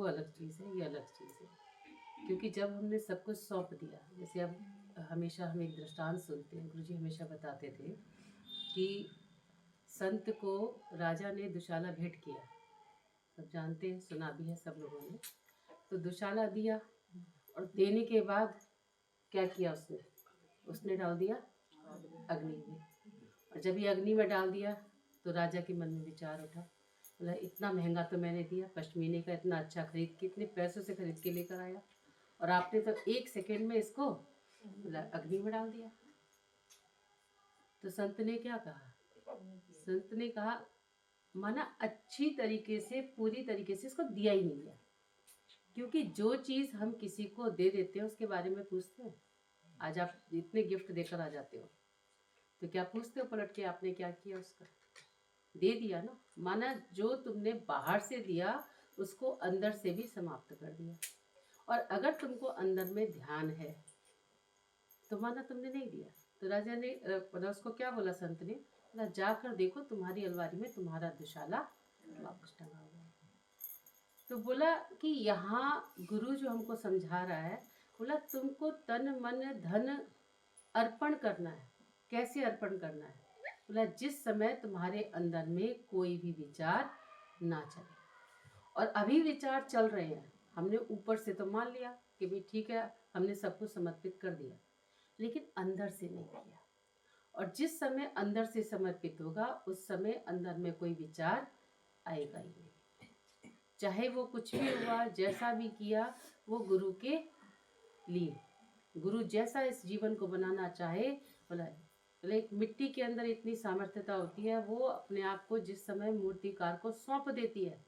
अलग चीज़ है, ये अलग चीज़ है। क्योंकि जब हमने सब कुछ सौंप दिया, जैसे अब हमेशा हम एक दृष्टांत सुनते हैं, गुरुजी हमेशा बताते थे कि संत को राजा ने दुशाला भेंट किया, सब जानते हैं, सुना भी है सब लोगों ने। तो दुशाला दिया और देने के बाद क्या किया उसने डाल दिया अग्नि में। और जब ये अग्नि में डाल दिया तो राजा के मन में विचार उठा, बोला इतना महंगा तो मैंने दिया, पश्मीने का इतना अच्छा खरीद के, इतने पैसों से खरीद के लेकर आया, और आपने तो 1 सेकेंड में इसको बोला अग्नि में डाल दिया। तो संत ने क्या कहा? संत ने कहा माना अच्छी तरीके से, पूरी तरीके से इसको दिया ही नहीं गया। क्योंकि जो चीज़ हम किसी को दे देते हैं उसके बारे में पूछते हैं। आज आप इतने गिफ्ट देकर आ जाते हो तो क्या पूछते हो पलट के आपने क्या किया? उसका दे दिया ना। माना जो तुमने बाहर से दिया उसको अंदर से भी समाप्त कर दिया। और अगर तुमको अंदर में ध्यान है तो माना तुमने नहीं दिया। तो राजा ने उसको क्या बोला संत ने? बोला जाकर देखो तुम्हारी अलमारी में तुम्हारा दुशाला वापस टंगा हुआ है। तो बोला कि यहाँ गुरु जो हमको समझा रहा है, बोला तुमको तन मन धन अर्पण करना है। कैसे अर्पण करना है? बोला जिस समय तुम्हारे अंदर में कोई भी विचार ना चले। और अभी विचार चल रहे हैं, हमने ऊपर से तो मान लिया कि भाई ठीक है, हमने सब कुछ समर्पित कर दिया, लेकिन अंदर से नहीं किया। और जिस समय अंदर से समर्पित होगा उस समय अंदर में कोई विचार आएगा ही नहीं। चाहे वो कुछ भी हुआ, जैसा भी किया, वो गुरु के लिए, गुरु जैसा इस जीवन को बनाना चाहे, बोला एक मिट्टी के अंदर इतनी सामर्थ्यता होती है, वो अपने आप को जिस समय मूर्तिकार को सौंप देती है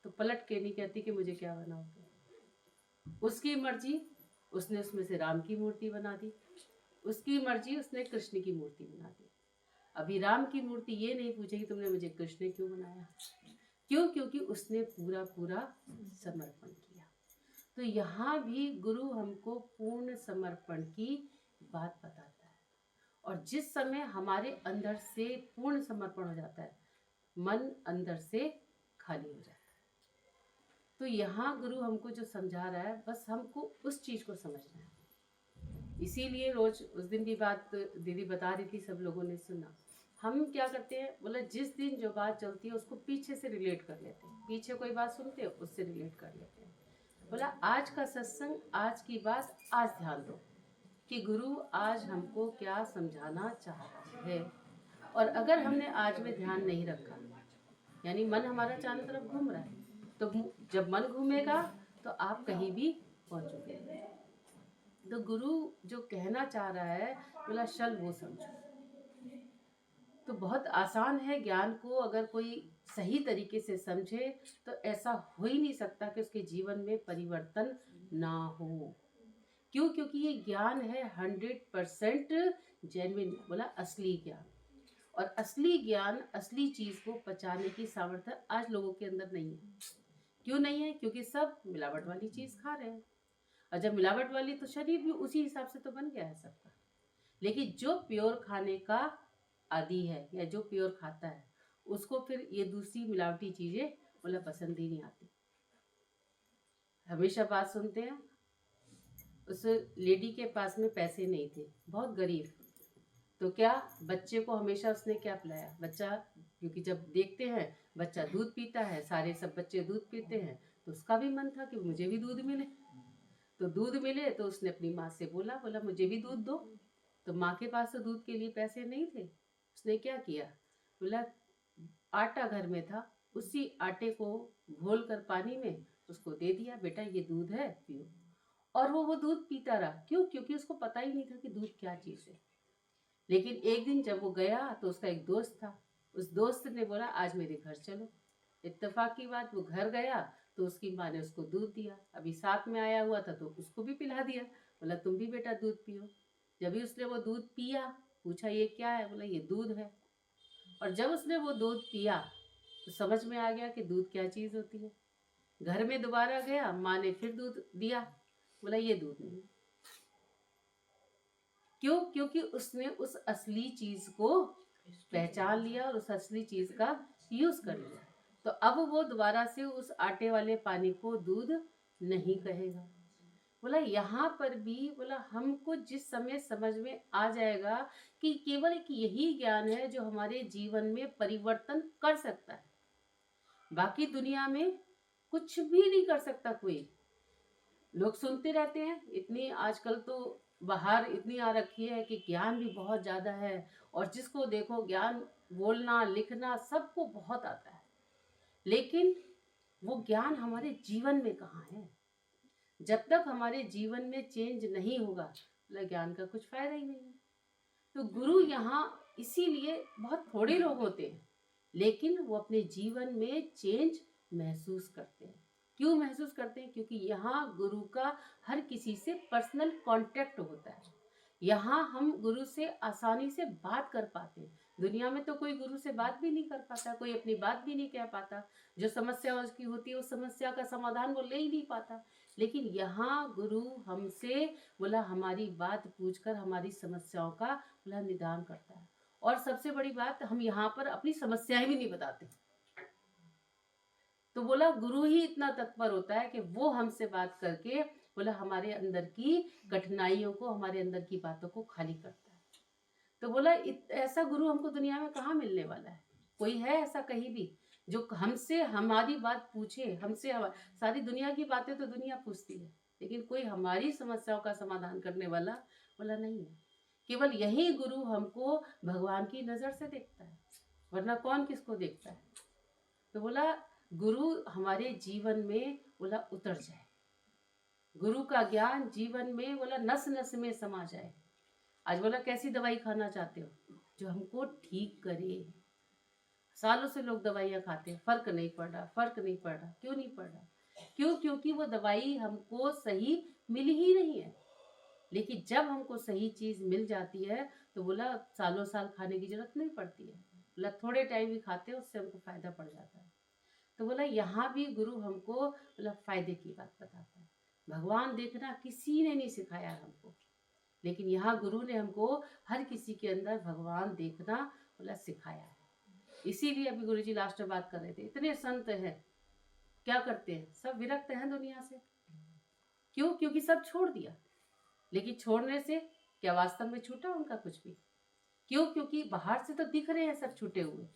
तो पलट के नहीं कहती कि मुझे क्या बनाओगे। उसकी मर्जी, उसने उसमें से राम की मूर्ति बना दी, उसकी मर्जी, उसने कृष्ण की मूर्ति बना दी। अभी राम की मूर्ति ये नहीं पूछेगी तुमने मुझे कृष्ण क्यों बनाया। क्यों? क्योंकि उसने पूरा पूरा समर्पण किया। तो यहाँ भी गुरु हमको पूर्ण समर्पण की बात बताता है। और जिस समय हमारे अंदर से पूर्ण समर्पण हो जाता है, मन अंदर से खाली हो जाता है। तो यहाँ गुरु हमको जो समझा रहा है, बस हमको उस चीज़ को समझना है। इसीलिए रोज उस दिन की बात दीदी बता रही थी, सब लोगों ने सुना। हम क्या करते हैं, बोला जिस दिन जो बात चलती है उसको पीछे से रिलेट कर लेते हैं, पीछे कोई बात सुनते हो उससे रिलेट कर लेते हैं। बोला आज का सत्संग, आज की बात आज ध्यान दो कि गुरु आज हमको क्या समझाना चाह रहा है। और अगर हमने आज में ध्यान नहीं रखा, यानी मन हमारा चारों तरफ घूम रहा है, तो जब मन घूमेगा तो आप कहीं भी पहुंचोगे। तो गुरु जो कहना चाह रहा है, बोला शल वो समझो। तो बहुत आसान है, ज्ञान को अगर कोई सही तरीके से समझे तो ऐसा हो ही नहीं सकता कि उसके जीवन में परिवर्तन ना हो। क्यों? क्योंकि ये ज्ञान है 100% जेन्युइन, बोला असली ज्ञान। और असली ज्ञान, असली चीज को पचाने की सामर्थ्य आज लोगों के अंदर नहीं है। क्यों नहीं है? क्योंकि सब मिलावट वाली चीज खा रहे हैं। और जब मिलावट वाली, तो शरीर भी उसी हिसाब से तो बन गया है सबका। लेकिन जो प्योर खाने का आदी है या जो प्योर खाता है, उसको फिर ये दूसरी मिलावटी चीजें बोला पसंद ही नहीं आती। हमेशा बात सुनते हैं, उस लेडी के पास में पैसे नहीं थे, बहुत गरीब। तो क्या बच्चे को हमेशा उसने क्या पिलाया? बच्चा, क्योंकि जब देखते हैं बच्चा दूध पीता है, सारे सब बच्चे दूध पीते हैं, तो उसका भी मन था कि मुझे भी दूध मिले। तो दूध मिले तो उसने अपनी माँ से बोला मुझे भी दूध दो। तो माँ के पास तो दूध के लिए पैसे नहीं थे। उसने क्या किया, बोला आटा घर में था, उसी आटे को घोल कर पानी में उसको दे दिया, बेटा ये दूध है पियो। और वो दूध पीता रहा। क्यों? क्योंकि उसको पता ही नहीं था कि दूध क्या चीज़ है। लेकिन एक दिन जब वो गया तो उसका एक दोस्त था, उस दोस्त ने बोला आज मेरे घर चलो। इत्तेफाक की बात, वो घर गया तो उसकी माँ ने उसको दूध दिया। अभी साथ में आया हुआ था तो उसको भी पिला दिया, बोला तुम भी बेटा दूध पियो। जब भी उसने वो दूध पिया, पूछा ये क्या है? बोला ये दूध है। और जब उसने वो दूध पिया तो समझ में आ गया कि दूध क्या चीज़ होती है। घर में दोबारा गया, माँ ने फिर दूध दिया, बोला ये दूध नहीं। क्यों? क्योंकि उसने उस असली चीज को पहचान लिया और उस असली चीज का यूज कर लिया। तो अब वो दोबारा से उस आटे वाले पानी को दूध नहीं कहेगा। बोला यहाँ पर भी बोला हमको जिस समय समझ में आ जाएगा कि केवल एक यही ज्ञान है जो हमारे जीवन में परिवर्तन कर सकता है, बाकी दुनिया में कुछ भी नहीं कर सकता कोई। लोग सुनते रहते हैं, इतनी आजकल तो बाहर इतनी आ रखी है कि ज्ञान भी बहुत ज़्यादा है, और जिसको देखो ज्ञान, बोलना लिखना सबको बहुत आता है, लेकिन वो ज्ञान हमारे जीवन में कहाँ है? जब तक हमारे जीवन में चेंज नहीं होगा, मतलब ज्ञान का कुछ फायदा ही नहीं है। तो गुरु यहाँ इसीलिए बहुत थोड़े लोग होते हैं, लेकिन वो अपने जीवन में चेंज महसूस करते हैं। क्यों महसूस करते हैं? क्योंकि यहाँ गुरु का हर किसी से पर्सनल कांटेक्ट होता है। यहाँ हम गुरु से आसानी से बात कर पाते हैं। दुनिया में तो कोई गुरु से बात भी नहीं कर पाता, कोई अपनी बात भी नहीं कह पाता, जो समस्या उसकी होती है उस समस्या का समाधान वो ले ही नहीं पाता। लेकिन यहाँ गुरु हमसे बोला हमारी बात पूछकर हमारी समस्याओं का बोला निदान करता है। और सबसे बड़ी बात, हम यहाँ पर अपनी समस्याएं भी नहीं बताते। तो बोला गुरु ही इतना तत्पर होता है कि वो हमसे बात करके बोला हमारे अंदर की कठिनाइयों को, हमारे अंदर की बातों को खाली करता है। तो बोला ऐसा गुरु हमको दुनिया में कहाँ मिलने वाला है? कोई है ऐसा कहीं भी जो हमसे हमारी बात पूछे? हमसे सारी दुनिया की बातें तो दुनिया पूछती है, लेकिन कोई हमारी समस्याओं का समाधान करने वाला बोला नहीं है। केवल यही गुरु हमको भगवान की नजर से देखता है, वरना कौन किसको देखता है? तो बोला गुरु हमारे जीवन में बोला उतर जाए, गुरु का ज्ञान जीवन में बोला नस नस में समा जाए। आज बोला कैसी दवाई खाना चाहते हो? जो हमको ठीक करे। सालों से लोग दवाइयाँ खाते हैं, फर्क नहीं पड़ रहा, फर्क नहीं पड़ रहा। क्यों नहीं पड़ रहा? क्यों? क्योंकि वो दवाई हमको सही मिली ही नहीं है। लेकिन जब हमको सही चीज मिल जाती है तो बोला सालों साल खाने की जरूरत नहीं पड़ती है, बोला थोड़े टाइम भी खाते हैं उससे हमको फायदा पड़ जाता है। तो बोला यहाँ भी गुरु हमको बोला फायदे की बात बताता है। भगवान देखना किसी ने नहीं सिखाया हमको, लेकिन यहाँ गुरु ने हमको हर किसी के अंदर भगवान देखना बोला सिखाया है। इसीलिए अभी गुरु जी लास्ट में बात कर रहे थे, इतने संत हैं, क्या करते हैं? सब विरक्त हैं दुनिया से। क्यों? क्योंकि सब छोड़ दिया। लेकिन छोड़ने से क्या वास्तव में छूटा उनका कुछ भी? क्यों? क्योंकि बाहर से तो दिख रहे हैं सब छूटे हुए,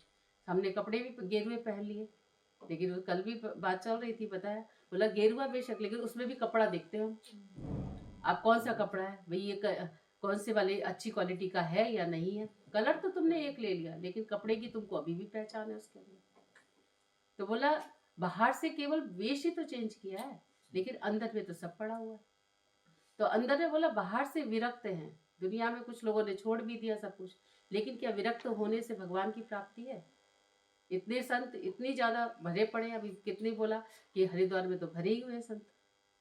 हमने कपड़े भी गेरुए पहन लिए, लेकिन वो कल भी बात चल रही थी, बताया बोला गेरुआ बेशक, लेकिन उसमें भी कपड़ा देखते हो आप कौन सा कपड़ा है भाई, ये कौन से वाले अच्छी क्वालिटी का है या नहीं है। कलर तो तुमने एक ले लिया, लेकिन कपड़े की तुमको अभी भी पहचान है उसके अंदर। तो बोला बाहर से केवल वेश ही तो चेंज किया है, लेकिन अंदर में तो सब पड़ा हुआ है। तो अंदर में बोला बाहर से विरक्त हैं, दुनिया में कुछ लोगों ने छोड़ भी दिया सब कुछ, लेकिन क्या विरक्त होने से भगवान की प्राप्ति है? इतने संत इतनी ज्यादा भरे पड़े, अभी कितने बोला कि हरिद्वार में तो भरे ही हुए संत,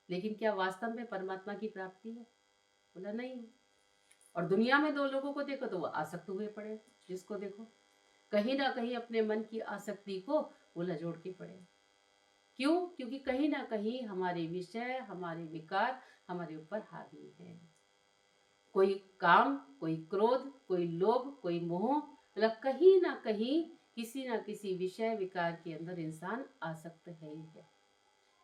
लेकिन क्या वास्तव में परमात्मा की प्राप्ति है? बोला नहीं है। और दुनिया में दो लोगों को देखो तो वो आसक्त हुए पड़े, जिसको देखो कहीं ना कहीं अपने मन की आसक्ति को बोला जोड़ के पड़े। क्यों? क्योंकि कहीं ना कहीं हमारे विषय, हमारे विकार हमारे ऊपर हावी है। कोई काम, कोई क्रोध, कोई लोभ, कोई मोह, मतलब कहीं ना कहीं किसी ना किसी विषय विकार के अंदर इंसान आसक्त है ही है।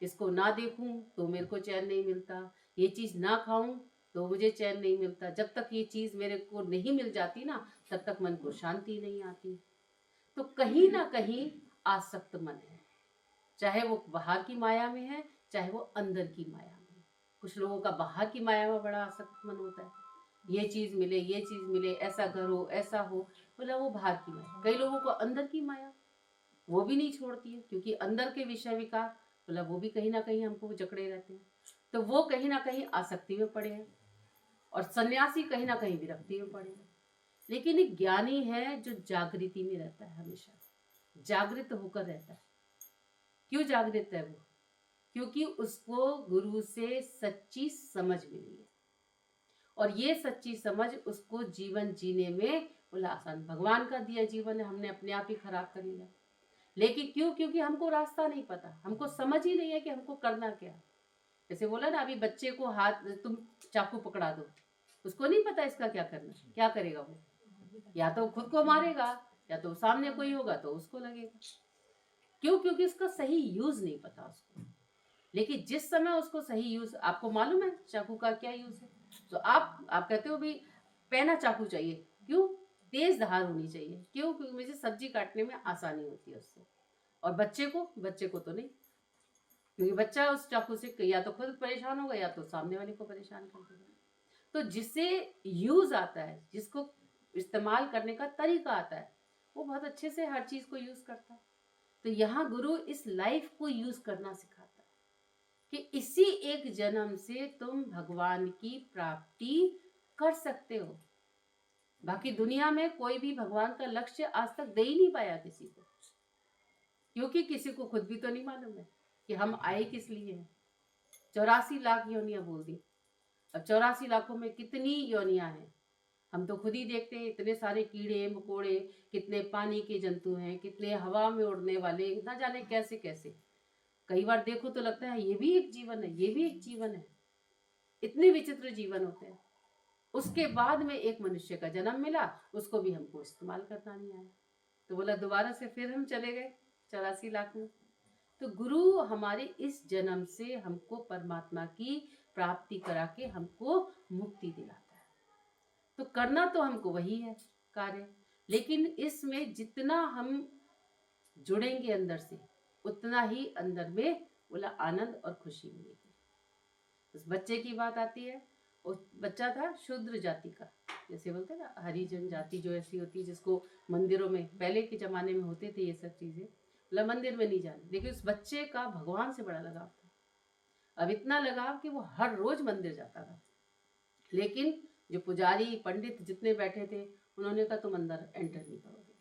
इसको ना देखूं तो मेरे को चैन नहीं मिलता, ये चीज ना खाऊं तो मुझे चैन नहीं मिलता। जब तक ये चीज मेरे को नहीं मिल जाती ना, तब तक मन को शांति नहीं आती। तो कहीं ना कहीं आसक्त मन है, चाहे वो बाहर की माया में है, चाहे वो अंदर की माया में। कुछ लोगों का बाहर की माया में बड़ा आसक्त मन होता है, ये चीज मिले, ये चीज मिले, ऐसा घर हो, ऐसा हो, बोला वो बाहर की माया। कई लोगों को अंदर की माया वो भी नहीं छोड़ती है, क्योंकि अंदर के विषय विकार बोला वो भी कहीं ना कहीं हमको जकड़े रहते हैं। तो वो कहीं ना कहीं आसक्ति में पड़े हैं, और सन्यासी कहीं ना कहीं विरक्ति में पड़े हैं। लेकिन एक ज्ञानी है जो जागृति में रहता है, हमेशा जागृत होकर रहता है। क्यों जागृत है वो? क्योंकि उसको गुरु से सच्ची समझ मिली है, और ये सच्ची समझ उसको जीवन जीने में बोला आसान। भगवान का दिया जीवन है, हमने अपने आप ही खराब कर लिया। लेकिन क्यों? क्योंकि हमको रास्ता नहीं पता, हमको समझ ही नहीं है कि हमको करना क्या। जैसे बोला ना अभी बच्चे को हाथ तुम चाकू पकड़ा दो, उसको नहीं पता इसका क्या करना, क्या करेगा वो? या तो खुद को मारेगा, या तो सामने कोई होगा तो उसको लगेगा। क्यों? क्योंकि उसका सही यूज नहीं पता उसको। लेकिन जिस समय उसको सही यूज, आपको मालूम है चाकू का क्या यूज है, तो आप कहते हो भी पैना चाकू चाहिए, क्यों? तेज धार होनी चाहिए, क्यों? क्योंकि मुझे सब्जी काटने में आसानी होती है उससे। और बच्चे को तो नहीं, क्योंकि बच्चा उस चाकू से या तो खुद परेशान होगा या तो सामने वाले को परेशान कर देगा। तो जिसे यूज आता है, जिसको इस्तेमाल करने का तरीका आता है, वो बहुत अच्छे से हर चीज को यूज करता है। तो यहाँ गुरु इस लाइफ को यूज करना सिखाता है कि इसी एक जन्म से तुम भगवान की प्राप्ति कर सकते हो। बाकी दुनिया में कोई भी भगवान का लक्ष्य आज तक दे ही नहीं पाया किसी को, क्योंकि किसी को खुद भी तो नहीं मालूम है कि हम आए किस लिए हैं। 84 लाख योनियां बोल दी। अब 84 लाखों में कितनी योनियां हैं हम तो खुद ही देखते हैं। इतने सारे कीड़े मकोड़े, कितने पानी के जंतु हैं, कितने हवा में उड़ने वाले, ना जाने कैसे कैसे। कई बार देखो तो लगता है ये भी एक जीवन है, ये भी एक जीवन है। इतने विचित्र जीवन होते हैं। उसके बाद में एक मनुष्य का जन्म मिला, उसको भी हमको इस्तेमाल करना नहीं आया, तो बोला दोबारा से फिर हम चले गए 84 लाख में। तो गुरु हमारे इस जन्म से हमको परमात्मा की प्राप्ति करा के हमको मुक्ति दिलाता है। तो करना तो हमको वही है कार्य, लेकिन इसमें जितना हम जुड़ेंगे अंदर से, उतना ही अंदर में बोला आनंद और खुशी मिलेगी। उस बच्चे की बात आती है, वो बच्चा था शूद्र जाति का, जैसे बोलते ना हरिजन जाति जो ऐसी होती है जिसको मंदिरों में पहले के जमाने में होते थे ये सब चीजें, मतलब मंदिर में नहीं जाने। लेकिन उस बच्चे का भगवान से बड़ा लगाव था। अब इतना लगाव कि वो हर रोज मंदिर जाता था। लेकिन जो पुजारी पंडित जितने बैठे थे, उन्होंने कहा तुम अंदर एंटर नहीं करोगे,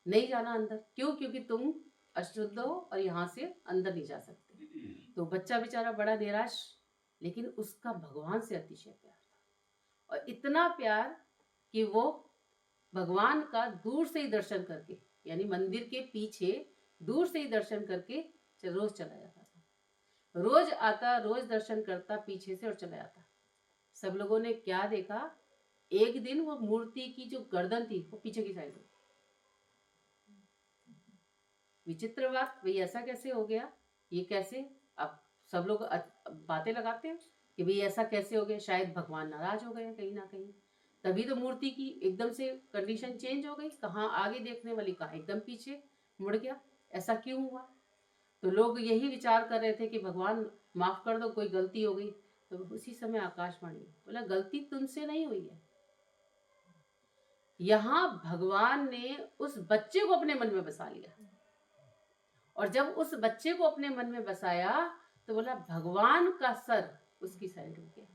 नहीं जाना अंदर। क्यों? क्योंकि तुम अशुद्ध हो और यहाँ से अंदर नहीं जा सकते। तो बच्चा बेचारा बड़ा निराश, लेकिन उसका भगवान से अतिशय प्यार था, और इतना प्यार कि वो भगवान का दूर से ही दर्शन करके, यानी मंदिर के पीछे दूर से ही दर्शन करके रोज चला जाता था। रोज आता, रोज दर्शन करता पीछे से और चला जाता। सब लोगों ने क्या देखा, एक दिन वो मूर्ति की जो गर्दन थी वो पीछे की साइड हो। विचित्र बात, भाई ऐसा कैसे हो गया, ये कैसे? अब सब लोग बातें लगाते हैं कि भाई ऐसा कैसे हो गया, शायद भगवान नाराज हो गए कहीं ना कहीं, तभी तो मूर्ति की एकदम से कंडीशन चेंज हो गई। कहाँ आगे देखने वाली, कहाँ एकदम पीछे मुड़ गया, ऐसा क्यों हुआ? तो लोग यही विचार कर रहे थे कि भगवान माफ कर दो, कोई गलती हो गई। तो उसी समय आकाशवाणी बोला गलती तुमसे नहीं हुई है, यहाँ भगवान ने उस बच्चे को अपने मन में बसा लिया। और जब उस बच्चे को अपने मन में बसाया तो बोला भगवान का सर उसकी साइड हो गया।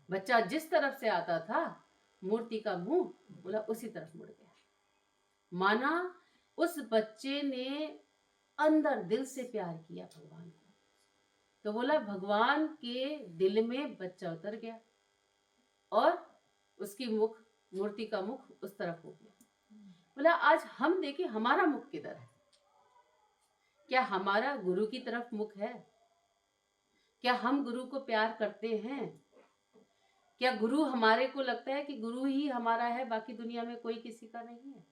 बच्चा जिस तरफ से आता था, मूर्ति का मुंह बोला उसी तरफ मुड़ गया। माना उस बच्चे ने अंदर दिल से प्यार किया भगवान को, तो बोला भगवान के दिल में बच्चा उतर गया और उसकी मुख, मूर्ति का मुख उस तरफ हो गया। बोला आज हम देखें हमारा मुख किधर है? क्या हमारा गुरु की तरफ मुख है? क्या हम गुरु को प्यार करते हैं? क्या गुरु हमारे को लगता है कि गुरु ही हमारा है, बाकी दुनिया में कोई किसी का नहीं है?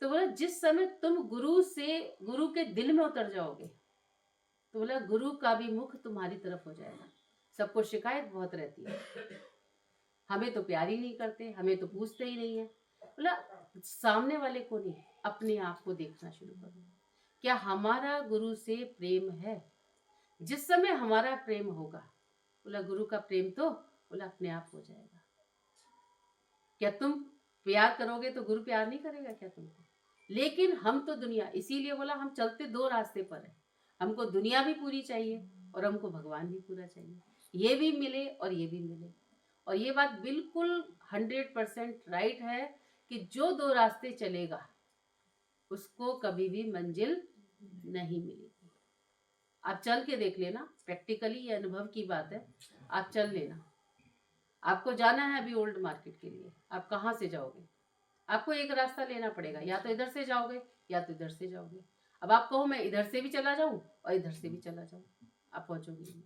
तो बोला जिस समय तुम गुरु से, गुरु के दिल में उतर जाओगे, तो बोला गुरु का भी मुख तुम्हारी तरफ हो जाएगा। सबको शिकायत बहुत रहती है, हमें तो प्यार ही नहीं करते, हमें तो पूछते ही नहीं है। बोला सामने वाले को नहीं, अपने आप को देखना शुरू करो। क्या हमारा गुरु से प्रेम है? जिस समय हमारा प्रेम होगा, बोला गुरु का प्रेम तो बोला अपने आप हो जाएगा। क्या तुम प्यार करोगे तो गुरु प्यार नहीं करेगा क्या तुमको? लेकिन हम तो दुनिया, इसीलिए बोला हम चलते दो रास्ते पर है। हमको दुनिया भी पूरी चाहिए और हमको भगवान भी पूरा चाहिए, ये भी मिले और ये भी मिले। और ये बात बिल्कुल 100% राइट है कि जो दो रास्ते चलेगा उसको कभी भी मंजिल नहीं मिलेगी। आप चल के देख लेना, प्रैक्टिकली ये अनुभव की बात है। आप चल लेना, आपको जाना है अभी ओल्ड मार्केट के लिए, आप कहाँ से जाओगे? आपको एक रास्ता लेना पड़ेगा, या तो इधर से जाओगे या तो इधर से जाओगे। अब आप कहो मैं इधर से भी चला जाऊं और इधर से भी चला जाऊं, आप पहुंचोगे नहीं।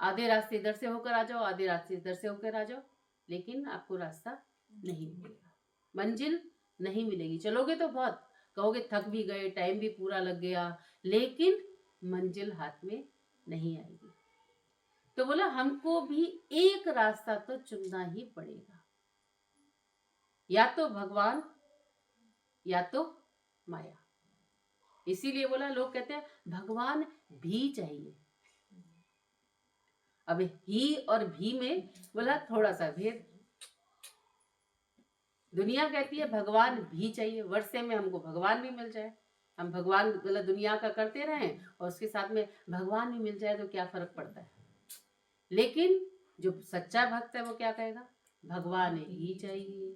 आधे रास्ते इधर से होकर आ जाओ, आधे रास्ते इधर से होकर आ जाओ, लेकिन आपको रास्ता नहीं मिलेगा, मंजिल नहीं मिलेगी। चलोगे तो बहुत, कहोगे थक भी गए, टाइम भी पूरा लग गया, लेकिन मंजिल हाथ में नहीं आएगी। तो बोला हमको भी एक रास्ता तो चुनना ही पड़ेगा, या तो भगवान या तो माया। इसीलिए बोला लोग कहते हैं भगवान भी चाहिए। अब ही और भी में बोला थोड़ा सा भेद। दुनिया कहती है भगवान भी चाहिए, वर्षे में हमको भगवान भी मिल जाए, हम भगवान मतलब दुनिया का करते रहें और उसके साथ में भगवान भी मिल जाए तो क्या फर्क पड़ता है। लेकिन जो सच्चा भक्त है वो क्या कहेगा, भगवान ही चाहिए।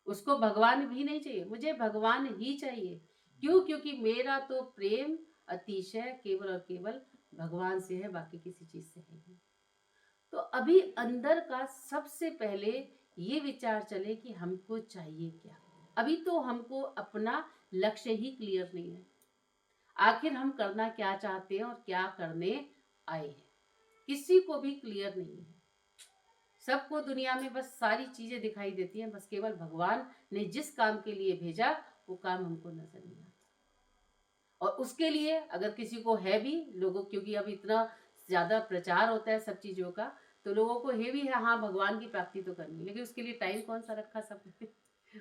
उसको भगवान भी नहीं चाहिए, मुझे भगवान ही चाहिए। क्यों? क्योंकि मेरा तो प्रेम अतिशय केवल और केवल भगवान से है, बाकी किसी चीज से नहीं। तो अभी अंदर का सबसे पहले ये विचार चले कि हमको चाहिए क्या। अभी तो हमको अपना लक्ष्य ही क्लियर नहीं है, आखिर हम करना क्या चाहते हैं और क्या करने आए हैं, किसी को भी क्लियर नहीं है। सबको दुनिया में बस सारी चीजें दिखाई देती हैं, बस केवल भगवान ने जिस काम के लिए भेजा वो काम हमको नजर नहीं आता। और उसके लिए अगर किसी को है भी लोगों, क्योंकि अब इतना ज्यादा प्रचार होता है सब चीजों का, तो लोगों को है भी है हाँ भगवान की प्राप्ति तो करनी, लेकिन उसके लिए टाइम कौन सा रखा सबने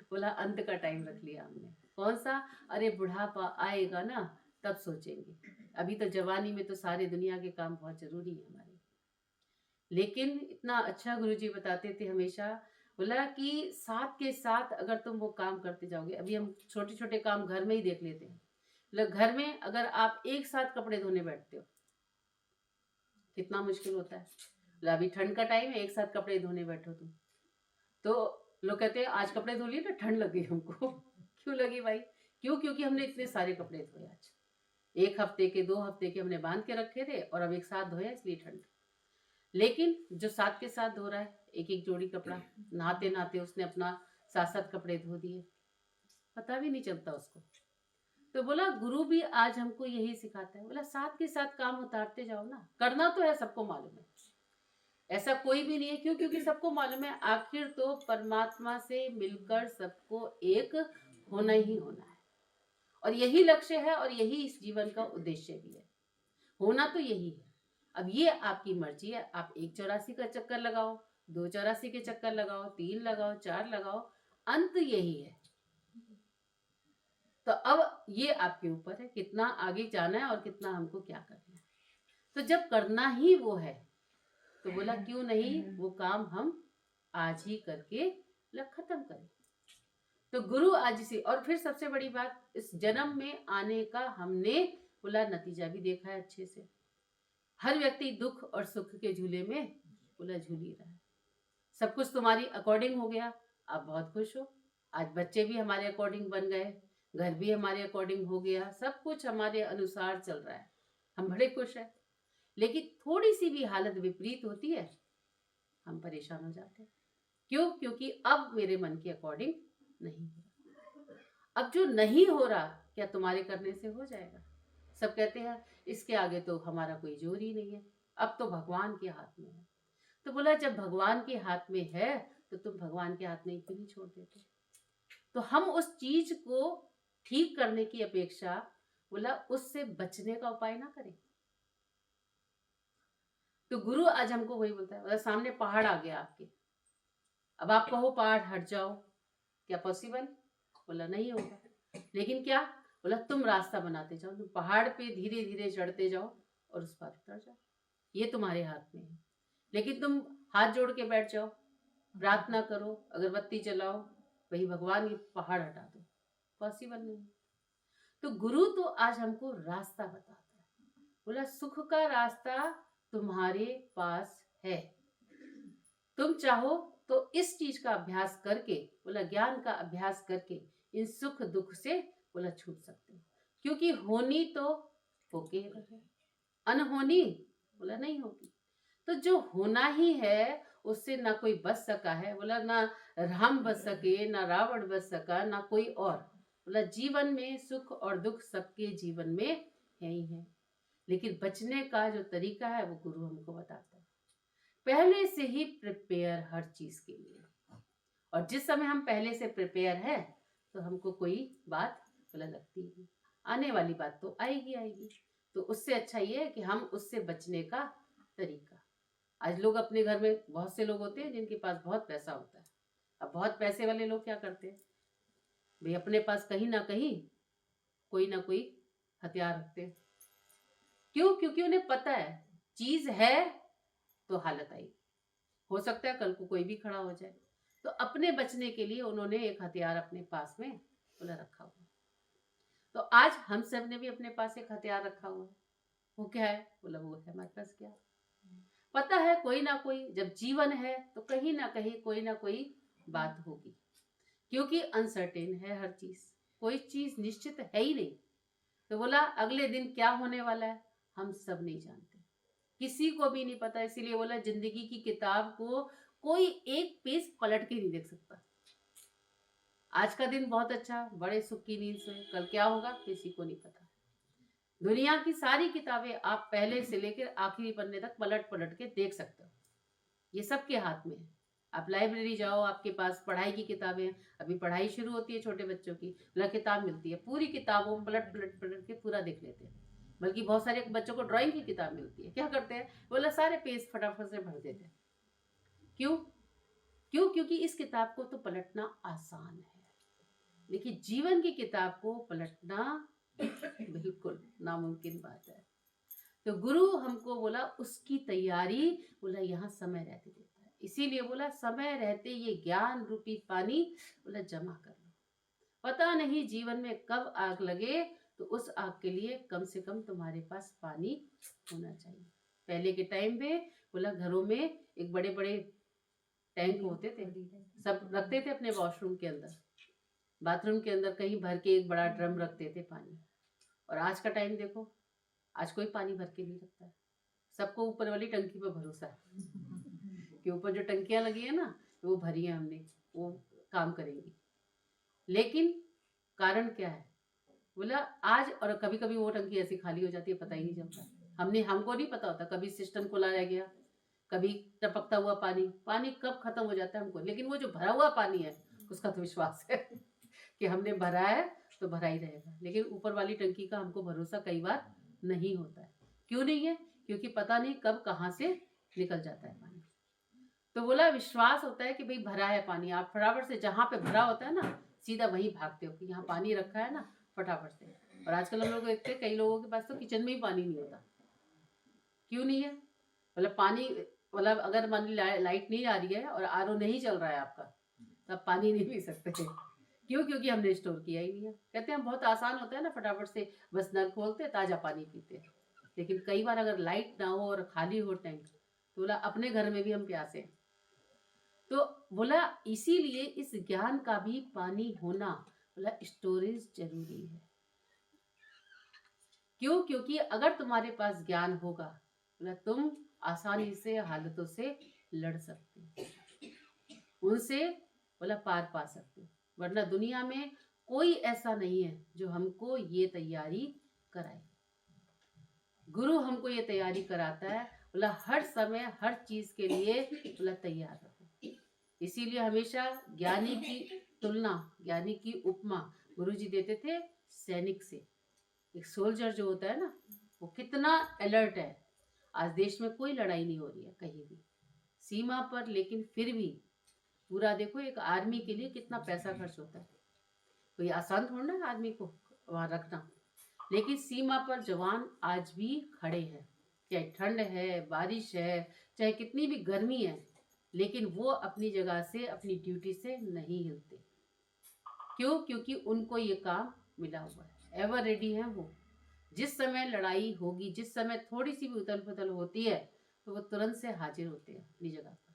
बोला अंत का टाइम रख लिया हमने। कौन सा? अरे बुढ़ापा आएगा ना तब सोचेंगे, अभी तो जवानी में तो सारे दुनिया के काम बहुत जरूरी है हमारे। लेकिन इतना अच्छा गुरुजी बताते थे हमेशा, बोला कि साथ के साथ अगर तुम वो काम करते जाओगे, अभी हम छोटे छोटे काम घर में ही देख लेते हैं, मतलब घर में अगर आप एक साथ कपड़े धोने बैठते हो कितना मुश्किल होता है। मतलब अभी ठंड का टाइम है, एक साथ कपड़े धोने बैठो तुम, तो लोग कहते हैं आज कपड़े धो लिए ना, ठंड लगी हमको क्यों लगी भाई? क्यों? क्योंकि हमने इतने सारे कपड़े धोए आज, एक हफ्ते के 2 हफ्ते के हमने बांध के रखे थे और अब एक साथ धोया इसलिए ठंड। लेकिन जो साथ के साथ धो रहा है एक एक जोड़ी कपड़ा, नहाते नहाते उसने अपना 7 7 कपड़े धो दिए, पता भी नहीं चलता उसको। तो बोला गुरु भी आज हमको यही सिखाता है, बोला साथ के साथ काम उतारते जाओ ना, करना तो है, सबको मालूम है, ऐसा कोई भी नहीं है। क्यों? क्योंकि सबको मालूम है आखिर तो परमात्मा से मिलकर सबको एक होना ही होना है, और यही लक्ष्य है और यही इस जीवन का उद्देश्य भी है, होना तो यही है। अब ये आपकी मर्जी है, आप 1 84 का चक्कर लगाओ, 2 84 के चक्कर लगाओ, 3 लगाओ, 4 लगाओ, अंत यही है। तो अब ये आपके ऊपर है कितना आगे जाना है और कितना हमको क्या करना है। तो जब करना ही वो है तो बोला क्यों नहीं वो काम हम आज ही करके खत्म करें। तो गुरु आज से, और फिर सबसे बड़ी बात, इस जन्म में आने का हमने बोला नतीजा भी देखा है अच्छे से। हर व्यक्ति दुख और सुख के झूले में बोला झूल ही रहा है, सब कुछ तुम्हारी अकॉर्डिंग हो गया, आप बहुत खुश हो। आज बच्चे भी हमारे अकॉर्डिंग बन गए, घर भी हमारे अकॉर्डिंग हो गया, सब कुछ हमारे अनुसार चल रहा है, हम बड़े खुश हैं। लेकिन थोड़ी सी भी हालत विपरीत होती है हम परेशान हो जाते हैं। क्यों? क्योंकि अब मेरे मन के अकॉर्डिंग नहीं हो रहा। अब जो नहीं हो रहा क्या तुम्हारे करने से हो जाएगा? सब कहते हैं इसके आगे तो हमारा कोई जोर ही नहीं है, अब तो भगवान के हाथ में है। तो बोला जब भगवान के हाथ में है तो तुम भगवान के हाथ में क्यों नहीं छोड़ देते? तो हम उस चीज को ठीक करने की अपेक्षा बोला उससे बचने का उपाय ना करें। तो गुरु आज हमको वही बोलता है, बोला सामने पहाड़ आ गया आपके, अब आप कहो पहाड़ हट जाओ, क्या पॉसिबल? बोला नहीं होगा। लेकिन क्या? बोला तुम रास्ता बनाते जाओ, तुम पहाड़ पे धीरे धीरे चढ़ते जाओ और उस पर उतर जाओ, ये तुम्हारे हाथ में है। लेकिन तुम हाथ जोड़ के बैठ जाओ, प्रार्थना करो, अगरबत्ती जलाओ, वही भगवान ये पहाड़ हटा दो, पॉसिबल नहीं। तो गुरु तो आज हमको रास्ता बताता है, बोला सुख का रास्ता तुम्हारे पास है, तुम चाहो तो इस चीज का अभ्यास करके, बोला ज्ञान का अभ्यास करके इन सुख दुख से बोला छूट सकते हो। क्योंकि होनी तो होके रहे, अनहोनी बोला नहीं होगी। तो जो होना ही है उससे ना कोई बच सका है, बोला ना राम बच सके, ना रावण बच सका, ना कोई और। बोला जीवन में सुख और दुख सबके जीवन में है ही है, लेकिन बचने का जो तरीका है वो गुरु हमको बताता है। पहले से ही प्रिपेयर हर चीज के लिए, और जिस समय हम पहले से प्रिपेयर है तो हमको कोई बात बोला लगती ही नहीं, आने वाली बात तो आएगी आएगी। तो उससे अच्छा ये है कि हम उससे बचने का तरीका, आज लोग अपने घर में बहुत से लोग होते हैं जिनके पास बहुत पैसा होता है। अब बहुत पैसे वाले लोग क्या करते हैं भाई, अपने पास कहीं ना कोई हथियार रखते हैं। क्यों? क्योंकि उन्हें पता है चीज है तो हालत आई, हो सकता है कल को कोई भी खड़ा हो जाए। तो अपने बचने के लिए उन्होंने एक हथियार अपने पास में बोला रखा हुआ। तो आज हम सब ने भी अपने पास एक हथियार रखा हुआ है। वो क्या है? बोला वो है हमारे पास क्या, पता है कोई ना कोई, जब जीवन है तो कहीं ना कोई बात होगी, क्योंकि अनसर्टेन है हर चीज, कोई चीज निश्चित है ही नहीं। तो बोला अगले दिन क्या होने वाला है हम सब नहीं जानते, किसी को भी नहीं पता। इसीलिए बोला जिंदगी की किताब को कोई एक पेज पलट के नहीं देख सकता। आज का दिन बहुत अच्छा, बड़े सुख की नींद सोए, कल क्या होगा किसी को नहीं पता। दुनिया की सारी किताबें आप पहले से लेकर आखिरी पन्ने तक पलट पलट के देख सकते हो, ये सबके हाथ में है। आप लाइब्रेरी जाओ, आपके पास पढ़ाई की किताबें हैं, अभी पढ़ाई शुरू होती है छोटे बच्चों की, बोला किताब मिलती है, पूरी किताबों पलट पलट पलट के पूरा देख लेते हैं। बल्कि बहुत सारे बच्चों को ड्राइंग की किताब मिलती है, क्या करते हैं बोला सारे पेज फटाफट से भर देते हैं। क्यों? क्योंकि इस किताब को तो पलटना आसान है, लेकिन जीवन की किताब को पलटना बिल्कुल नामुमकिन बात है। तो गुरु हमको बोला उसकी तैयारी बोला यहाँ समय रहते देता है, इसीलिए बोला समय रहते ये ज्ञान रूपी पानी बोला जमा कर लो। पता नहीं जीवन में कब आग लगे, तो उस आग के लिए कम से कम तुम्हारे पास पानी होना चाहिए। पहले के टाइम पे बोला घरों में एक बड़े बड़े टैंक होते थे, सब रखते थे अपने वॉशरूम के अंदर, बाथरूम के अंदर कहीं भर के एक बड़ा ड्रम रखते थे पानी। और आज का टाइम देखो, आज कोई पानी भर के नहीं रखता है, सबको ऊपर वाली टंकी पर भरोसा है कि ऊपर जो टंकियां लगी है ना वो भरी है हमने, वो काम करेंगी। लेकिन कारण क्या है बोला आज, और कभी कभी वो टंकी ऐसी खाली हो जाती है पता ही नहीं चलता, हमको नहीं पता होता, कभी सिस्टम खुला रह गया, कभी टपकता हुआ पानी कब खत्म हो जाता है हमको, लेकिन वो जो भरा हुआ पानी है उसका तो विश्वास है कि हमने भरा है तो भरा ही रहेगा। लेकिन ऊपर वाली टंकी का हमको भरोसा कई बार नहीं होता है। क्यों नहीं है? क्योंकि पता नहीं कब कहाँ से निकल जाता है पानी। तो बोला विश्वास होता है कि भाई भरा है पानी, आप फटाफट से जहाँ पे भरा होता है ना सीधा वहीं भागते हो कि यहाँ पानी रखा है ना फटाफट से। और आजकल हम लोग देखते हैं कई लोगों के पास तो किचन में ही पानी नहीं होता। क्यों नहीं है? मतलब पानी, मतलब अगर मान ली लाइट नहीं आ रही है और आरओ नहीं चल रहा है आपका, तो आप पानी नहीं पी सकते। क्यों? क्योंकि हमने स्टोर किया ही नहीं है। कहते हैं बहुत आसान होता है ना, फटाफट से बस नल खोलते ताज़ा पानी पीते। लेकिन कई बार अगर लाइट ना हो और खाली हो टैंक, तो बोला अपने घर में भी हम प्यासे हैं। तो बोला इसीलिए इस ज्ञान का भी पानी होना, बोला स्टोरेज जरूरी है। क्यों? क्योंकि अगर तुम्हारे पास ज्ञान होगा, बोला तुम आसानी से हालतों से लड़ सकते हो, उनसे बोला पार पा सकते हो। वरना दुनिया में कोई ऐसा नहीं है जो हमको ये तैयारी कराए। गुरु हमको ये तैयारी कराता है, बोला हर समय हर चीज के लिए बोला तैयार रहो। इसीलिए हमेशा ज्ञानी की तुलना, ज्ञानी की उपमा गुरु जी देते थे सैनिक से। एक सोल्जर जो होता है ना, वो कितना अलर्ट है। आज देश में कोई लड़ाई नहीं हो रही है कहीं भी, सीमा पर, लेकिन फिर भी पूरा देखो एक आर्मी के लिए कितना पैसा खर्च होता है। कोई आसान थोड़ा है आदमी को वहां रखना। लेकिन सीमा पर जवान आज भी खड़े हैं, चाहे ठंड है, बारिश है, चाहे कितनी भी गर्मी है, लेकिन वो अपनी जगह से, अपनी ड्यूटी से नहीं हिलते। क्यों? क्योंकि उनको ये काम मिला हुआ है, एवर रेडी है वो। जिस समय लड़ाई होगी, जिस समय थोड़ी सी भी उथल पुथल होती है, तो वो तुरंत से हाजिर होते हैं अपनी जगह पर।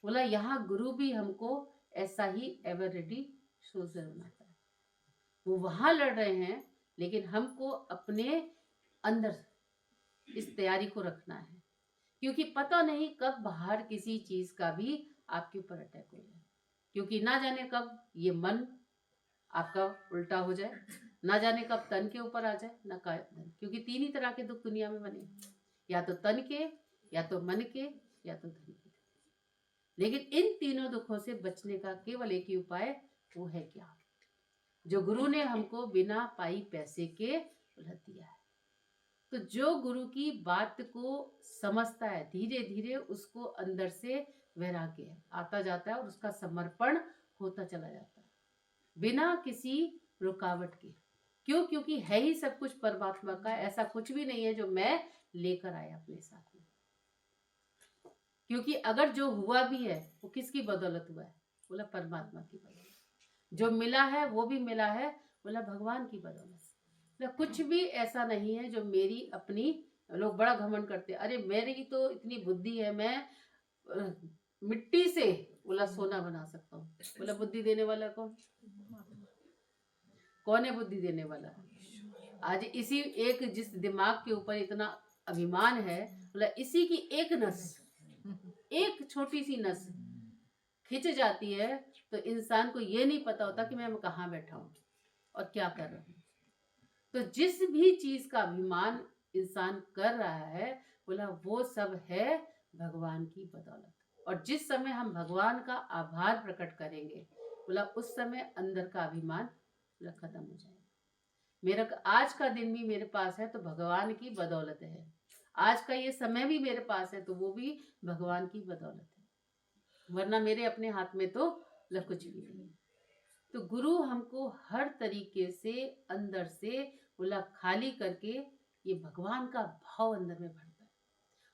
बोला यहाँ गुरु भी हमको ऐसा ही एवर रेडी सोल्जर बनाता है। वो वहां लड़ रहे हैं, लेकिन हमको अपने अंदर इस तैयारी को रखना है, क्योंकि पता नहीं कब बाहर किसी चीज का भी आपके ऊपर अटैक हो जाए। क्योंकि ना जाने कब ये मन आपका उल्टा हो जाए, ना जाने कब तन के ऊपर आ जाए, ना काय धन। क्योंकि तीन ही तरह के दुख दुनिया में बने, या तो तन के, या तो मन के, या तो धन के। लेकिन इन तीनों दुखों से बचने का केवल एक ही उपाय, वो है ज्ञान। जो गुरु ने हमको बिना पाई पैसे के बोला दिया है। तो जो गुरु की बात को समझता है, धीरे धीरे उसको अंदर से वैराग्य आता जाता है और उसका समर्पण होता चला जाता है बिना किसी रुकावट के। क्यों? क्योंकि है ही सब कुछ परमात्मा का, ऐसा कुछ भी नहीं है जो मैं लेकर आया अपने साथ में। क्योंकि अगर जो हुआ भी है वो किसकी बदौलत हुआ है? बोला परमात्मा की बदौलत। जो मिला है वो भी मिला है, बोला भगवान की बदौलत। बोला कुछ भी ऐसा नहीं है जो मेरी अपनी, लोग बड़ा घमंड करते हैं, अरे मेरी तो इतनी बुद्धि है, मैं मिट्टी से बोला सोना बना सकता हूँ। बोला बुद्धि देने वाला कौन? कौन है बुद्धि देने वाला? आज इसी एक जिस दिमाग के ऊपर इतना अभिमान है, बोला इसी की एक नस, एक छोटी सी नस खिंच जाती है तो इंसान को ये नहीं पता होता कि मैं कहाँ बैठा हूँ और क्या कर रहा हूँ। तो जिस भी चीज का अभिमान इंसान कर रहा है, बोला वो सब है भगवान की बदौलत। और जिस समय हम भगवान का आभार प्रकट करेंगे, बोला उस समय अंदर का अभिमान बोला खत्म हो जाएगा। मेरा आज का दिन भी मेरे पास है तो भगवान की बदौलत है, आज का ये समय भी मेरे पास है तो वो भी भगवान की बदौलत है, वरना मेरे अपने हाथ में तो कुछ भी नहीं। तो गुरु हमको हर तरीके से अंदर से बोला खाली करके ये भगवान का भाव अंदर में भरता है।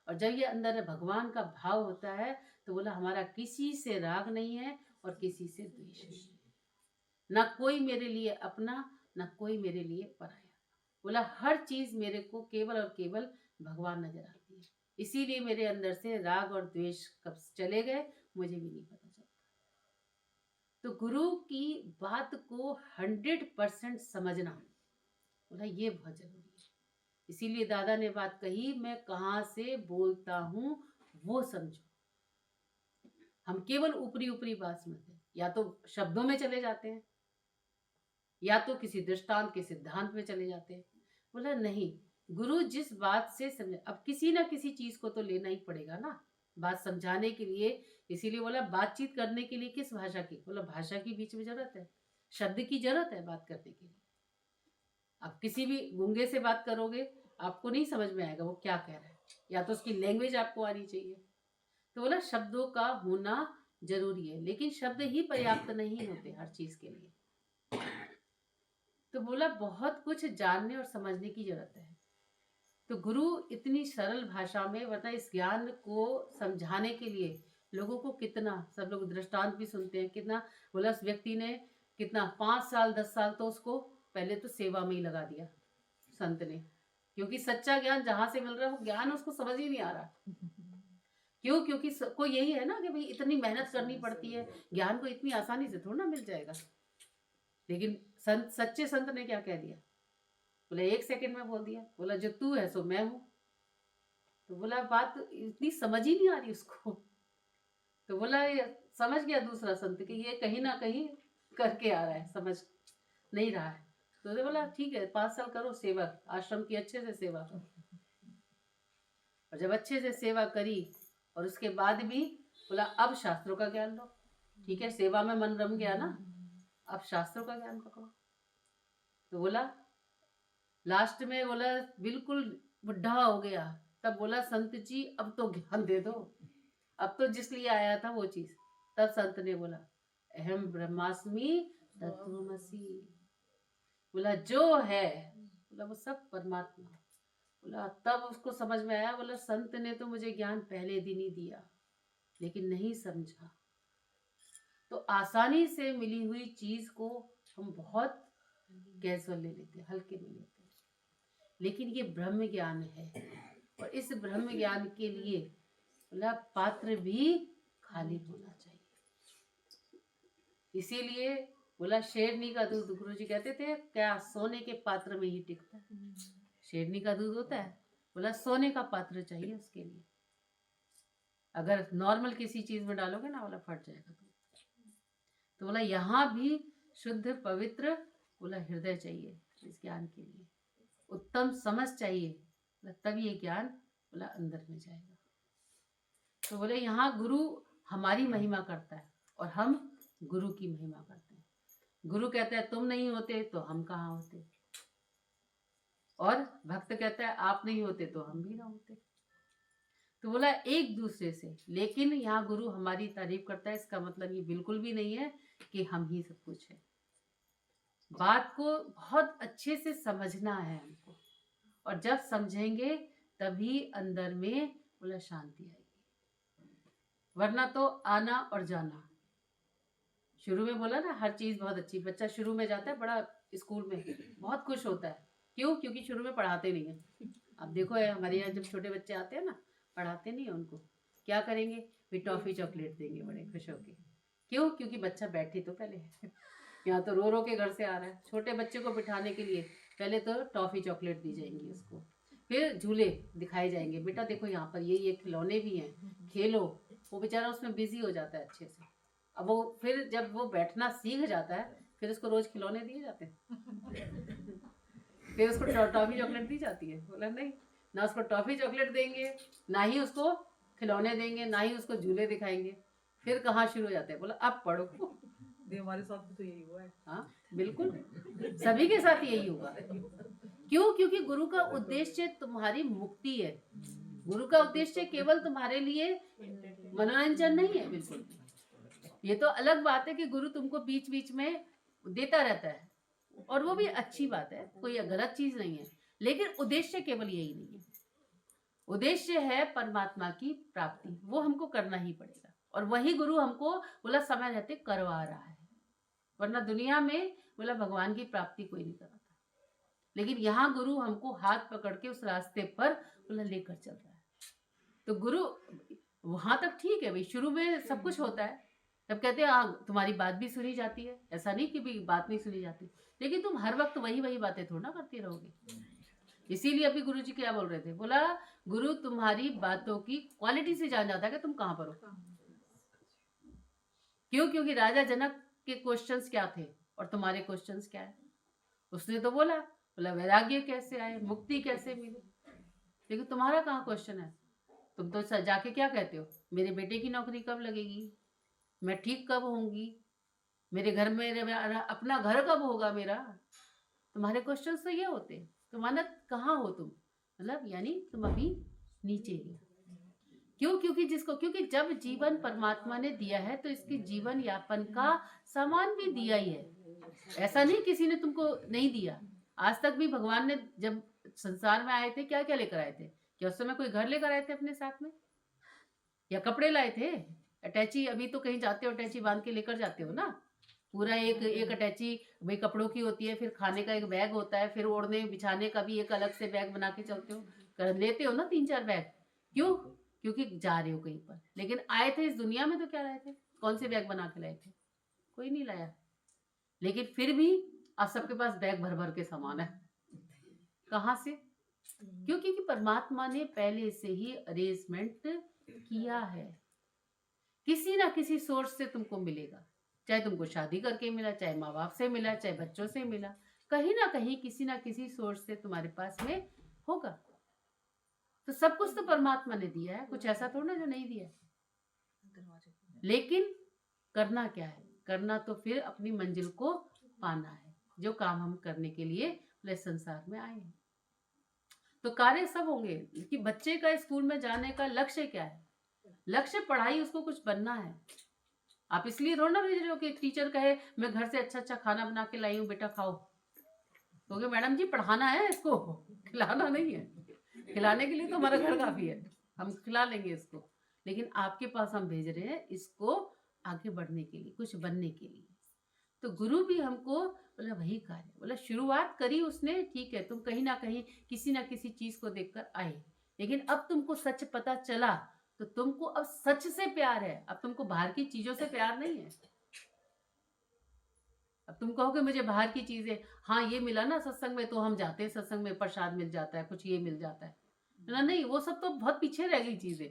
और जब ये अंदर भगवान का भाव होता है तो बोला हमारा किसी से राग नहीं है और किसी से द्वेष नहीं है, ना कोई मेरे लिए अपना, ना कोई मेरे लिए पराया। बोला हर चीज मेरे को केवल और केवल भगवान नजर आती है, इसीलिए मेरे अंदर से राग और द्वेष कब चले गए मुझे भी नहीं पता चलता। तो गुरु की बात को 100% समझना, बोला ये बहुत जरूरी है। इसीलिए दादा ने बात कही, मैं कहाँ से बोलता हूँ वो समझो। हम केवल ऊपरी ऊपरी बात समझते हैं, या तो शब्दों में चले जाते हैं या तो किसी दृष्टांत के सिद्धांत में चले जाते हैं। बोला नहीं, गुरु जिस बात से समझे, अब किसी ना किसी चीज को तो लेना ही पड़ेगा ना बात समझाने के लिए। इसीलिए बोला बातचीत करने के लिए किस भाषा की? बोला भाषा की बीच में जरूरत है, शब्द की जरूरत है बात करने के लिए। अब किसी भी गूंगे से बात करोगे आपको नहीं समझ में आएगा वो क्या कह रहा है, या तो उसकी लैंग्वेज आपको आनी चाहिए। तो बोला शब्दों का होना जरूरी है, लेकिन शब्द ही पर्याप्त नहीं होते हर चीज के लिए। तो बोला बहुत कुछ जानने और समझने की जरूरत है। तो गुरु इतनी सरल भाषा में बता इस ज्ञान को समझाने के लिए लोगों को कितना, सब लोग दृष्टांत भी सुनते हैं, कितना बोला उस व्यक्ति ने कितना 5 साल 10 साल तो उसको पहले तो सेवा में ही लगा दिया संत ने, क्योंकि सच्चा ज्ञान जहां से मिल रहा है वो ज्ञान उसको समझ ही नहीं आ रहा। क्यों? क्योंकि सबको यही है ना कि भाई इतनी मेहनत करनी पड़ती है, ज्ञान को इतनी आसानी से थोड़ा ना मिल जाएगा। लेकिन संत, सच्चे संत ने क्या कह दिया? बोला 1 सेकंड में बोल दिया, बोला जो तू है सो मैं हूं। तो बोला बात इतनी समझ ही नहीं आ रही उसको। तो बोला ये समझ गया दूसरा संत कि ये कहीं ना कहीं करके आ रहा है, समझ नहीं रहा है। तो बोला ठीक है 5 साल करो सेवा, आश्रम की अच्छे से सेवा करो। और जब अच्छे से सेवा करी और उसके बाद भी बोला अब शास्त्रों का ज्ञान लो। ठीक है सेवा में मन रम गया ना, अब शास्त्रों का ज्ञान पकड़ो। तो बोला लास्ट में बोला बिल्कुल बुढ़ा हो गया, तब बोला संत जी अब तो ज्ञान दे दो, अब तो जिस लिए आया था वो चीज। तब संत ने बोला अहम ब्रह्मास्मि तत्वमसि, बोला जो है बोला वो सब परमात्मा। बोला तब उसको समझ में आया, बोला संत ने तो मुझे ज्ञान पहले दिन ही दिया लेकिन नहीं समझा। तो आसानी से मिली हुई चीज को हम बहुत कैजुअल ले लेते हैं, हल्के में लेते हैं, लेकिन ये ब्रह्म ज्ञान है। और इस ब्रह्म ज्ञान के लिए बोला पात्र भी खाली होना चाहिए। इसीलिए बोला शेरनी का दूध, गुरुजी कहते थे क्या सोने के पात्र में ही टिकता है? शेरनी का दूध होता है, बोला सोने का पात्र चाहिए उसके लिए। अगर नॉर्मल किसी चीज में डालोगे ना बोला फट जाएगा दूध। तो बोला यहाँ भी शुद्ध पवित्र बोला हृदय चाहिए इस ज्ञान के लिए, उत्तम समझ चाहिए, तब ये ज्ञान बोला अंदर में जाएगा। तो बोले यहाँ गुरु हमारी महिमा करता है और हम गुरु की महिमा करते हैं। गुरु कहता है तुम नहीं होते तो हम कहाँ होते, और भक्त कहता है आप नहीं होते तो हम भी ना होते। तो बोला एक दूसरे से, लेकिन यहाँ गुरु हमारी तारीफ करता है, इसका मतलब ये बिल्कुल भी नहीं है कि हम ही सब कुछ है। बात को बहुत अच्छे से समझना है हमको, और जब समझेंगे तभी अंदर में बोला शांति आएगी, वरना तो आना और जाना। शुरू में बोला ना हर चीज बहुत अच्छी, बच्चा शुरू में जाता है बड़ा स्कूल में बहुत खुश होता है, क्यों? क्योंकि शुरू में पढ़ाते नहीं है। अब देखो हमारे यहाँ जब छोटे बच्चे आते हैं ना, पढ़ाते नहीं है उनको, क्या करेंगे? भी टॉफी चॉकलेट देंगे बड़े खुश होके, क्यों? क्योंकि बच्चा बैठे तो पहले यहाँ तो रो रो के घर से आ रहा है, छोटे बच्चे को बिठाने के लिए पहले तो टॉफी चॉकलेट दी जाएंगी उसको, फिर झूले दिखाए जाएंगे, बेटा देखो यहाँ पर ये खिलौने भी हैं, खेलो। वो बेचारा उसमें बिजी हो जाता है अच्छे से। अब वो फिर जब वो बैठना सीख जाता है, फिर उसको रोज खिलौने दिए जाते हैं फिर उसको टॉफी चॉकलेट दी जाती है। बोला नहीं, ना उसको टॉफी चॉकलेट देंगे, ना ही उसको खिलौने देंगे, ना ही उसको झूले दिखाएंगे। फिर कहाँ शुरू हो जाते हैं? बोला अब पढ़ो। हमारे साथ भी तो यही हुआ है। हाँ बिल्कुल, सभी के साथ यही होगा। क्यों? क्योंकि गुरु का उद्देश्य तुम्हारी मुक्ति है। गुरु का उद्देश्य केवल तुम्हारे लिए मनोरंजन नहीं है, बिल्कुल। ये तो अलग बात है कि गुरु तुमको बीच बीच में देता रहता है, और वो भी अच्छी बात है, कोई गलत चीज नहीं है, लेकिन उद्देश्य केवल यही नहीं है। उद्देश्य है परमात्मा की प्राप्ति, वो हमको करना ही पड़ेगा, और वही गुरु हमको बोला समय रहते करवा रहा है, वरना दुनिया में बोला भगवान की प्राप्ति कोई नहीं कराता। लेकिन यहाँ गुरु हमको हाथ पकड़ के उस रास्ते पर बोला लेकर चल रहा है। तो गुरु वहां तक ठीक है भाई, शुरू में सब कुछ होता है, तब कहते हैं हाँ तुम्हारी बात भी सुनी जाती है, ऐसा नहीं कि भी बात नहीं सुनी जाती, लेकिन तुम हर वक्त वही वही बातें थोड़ा ना करती रहोगे। इसीलिए अभी गुरु जी क्या बोल रहे थे, बोला गुरु तुम्हारी बातों की क्वालिटी से जान जाता है कि तुम कहाँ पर हो। क्यों? क्योंकि राजा जनक के क्वेश्चंस क्या थे और तुम्हारे क्वेश्चंस क्या है? उसने तो बोला वैराग्य कैसे आए, मुक्ति कैसे मिली, लेकिन तुम्हारा कहाँ क्वेश्चन है? तुम तो जाके क्या कहते हो, मेरे बेटे की नौकरी कब लगेगी, मैं ठीक कब होंगी, मेरे घर में अपना घर कब होगा मेरा। तुम्हारे क्वेश्चंस तो ये होते, तुम्हारा कहाँ हो तुम, मतलब यानी तुम अभी नीचे ही। क्यों? क्योंकि जब जीवन परमात्मा ने दिया है तो इसके जीवन यापन का सामान भी दिया ही है, ऐसा नहीं किसी ने तुमको नहीं दिया। आज तक भी भगवान ने जब संसार में आए थे क्या क्या लेकर आए थे? क्या उस समय कोई घर लेकर आए थे अपने साथ में, या कपड़े लाए थे? अटैची, अभी तो कहीं जाते हो अटैची बांध के लेकर जाते हो ना, पूरा एक अटैची भाई कपड़ों की होती है, फिर खाने का एक बैग होता है, फिर ओढ़ने बिछाने का भी एक अलग से बैग बना के चलते हो, कर लेते हो ना 3-4 बैग। क्यों? क्योंकि जा रहे हो कहीं पर। लेकिन आए थे इस दुनिया में तो क्या लाए थे, कौन से बैग बना के लाए थे? कोई नहीं लाया। लेकिन फिर भी आप सबके पास बैग भर भर के सामान है, कहाँ से? क्योंकि परमात्मा ने पहले से ही अरेंजमेंट किया है, किसी ना किसी सोर्स से तुमको मिलेगा, चाहे तुमको शादी करके मिला, चाहे माँ बाप से मिला, चाहे बच्चों से मिला, कहीं ना कहीं किसी ना किसी सोर्स से तुम्हारे पास में होगा। तो सब कुछ तो परमात्मा ने दिया है, कुछ ऐसा थोड़ा ना जो नहीं दिया। लेकिन करना क्या है? करना तो फिर अपनी मंजिल को पाना है, जो काम हम करने के लिए संसार में आए हैं। तो कार्य सब होंगे कि बच्चे का स्कूल में जाने का लक्ष्य क्या है? लक्ष्य पढ़ाई, उसको कुछ बनना है। आप इसलिए थोड़ा ना भेज रहे हो कि टीचर कहे मैं घर से अच्छा अच्छा खाना बना के लाई हूँ, बेटा खाओ, क्योंकि मैडम जी पढ़ाना है इसको, खिलाना नहीं है। खिलाने के लिए तो हमारा घर काफी है, हम खिला लेंगे इसको, लेकिन आपके पास हम भेज रहे हैं इसको आगे बढ़ने के लिए, कुछ बनने के लिए। तो गुरु भी हमको बोला वही कार्य, बोला शुरुआत करी उसने, ठीक है, तुम कहीं ना कहीं किसी ना किसी चीज को देखकर आए, लेकिन अब तुमको सच पता चला तो तुमको अब सच से प्यार है, अब तुमको बाहर की चीजों से प्यार नहीं है। अब तुम कहोगे मुझे बाहर की चीजें, हाँ ये मिला ना सत्संग में तो हम जाते हैं, सत्संग में प्रसाद मिल जाता है, कुछ ये मिल जाता है ना, नहीं वो सब तो बहुत पीछे रह गई चीजें,